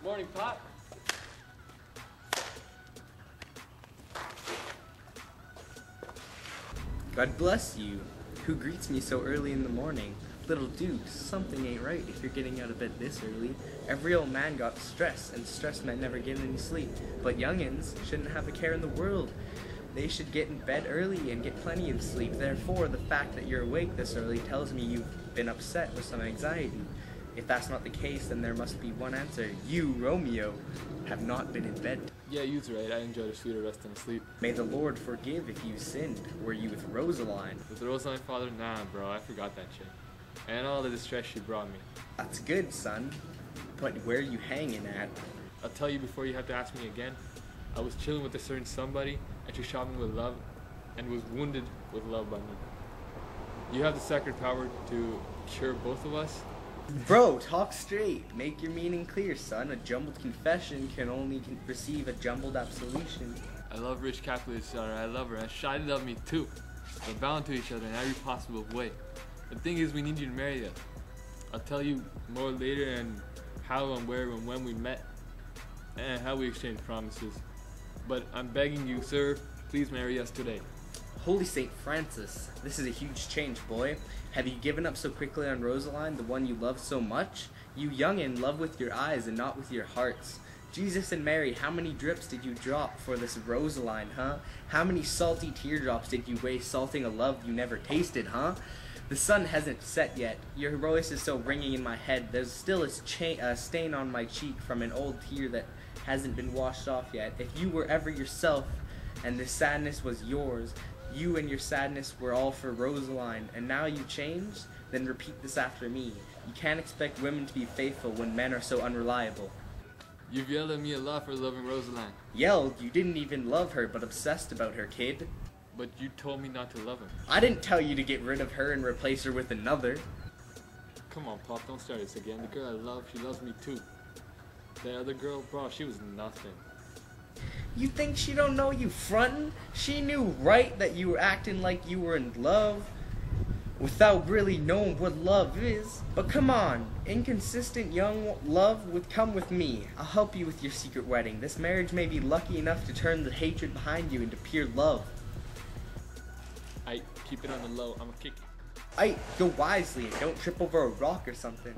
Morning, Pop. God bless you. Who greets me so early in the morning? Little Duke, something ain't right if you're getting out of bed this early. Every old man got stress, and stressed men never get any sleep. But youngins shouldn't have a care in the world. They should get in bed early and get plenty of sleep. Therefore, the fact that you're awake this early tells me you've been upset with some anxiety. If that's not the case, then there must be one answer. You, Romeo, have not been in bed. Yeah, you's right. I enjoyed a sweeter rest than sleep. May the Lord forgive if you sinned. Were you with Rosaline? With Rosaline, father? Nah, bro. I forgot that shit. And all the distress she brought me. That's good, son. But where are you hanging at? I'll tell you before you have to ask me again. I was chilling with a certain somebody, and she shot me with love, and was wounded with love by me. You have the sacred power to cure both of us. Bro, talk straight. Make your meaning clear, son. A jumbled confession can only receive a jumbled absolution. I love rich capitalist daughter. I love her, and she love me too. We're bound to each other in every possible way. The thing is, we need you to marry us. I'll tell you more later, and how and where and when we met, and how we exchanged promises. But I'm begging you, sir, please marry us today. Holy St. Francis, this is a huge change, boy. Have you given up so quickly on Rosaline, the one you love so much? You youngin' love with your eyes and not with your hearts. Jesus and Mary, how many drips did you drop for this Rosaline, huh? How many salty teardrops did you waste salting a love you never tasted, huh? The sun hasn't set yet. Your voice is still ringing in my head. There's still a stain on my cheek from an old tear that hasn't been washed off yet. If you were ever yourself, and this sadness was yours, you and your sadness were all for Rosaline, and now you changed? Then repeat this after me. You can't expect women to be faithful when men are so unreliable. You've yelled at me a lot for loving Rosaline. Yelled? You didn't even love her, but obsessed about her, kid. But you told me not to love her. I didn't tell you to get rid of her and replace her with another. Come on, Pop, don't start this again. The girl I love, she loves me too. The other girl, bro, she was nothing. You think she don't know you frontin'? She knew right that you were acting like you were in love without really knowing what love is. But come on, inconsistent young love would come with me. I'll help you with your secret wedding. This marriage may be lucky enough to turn the hatred behind you into pure love. I keep it on the low, I'ma kick it. Go wisely and don't trip over a rock or something.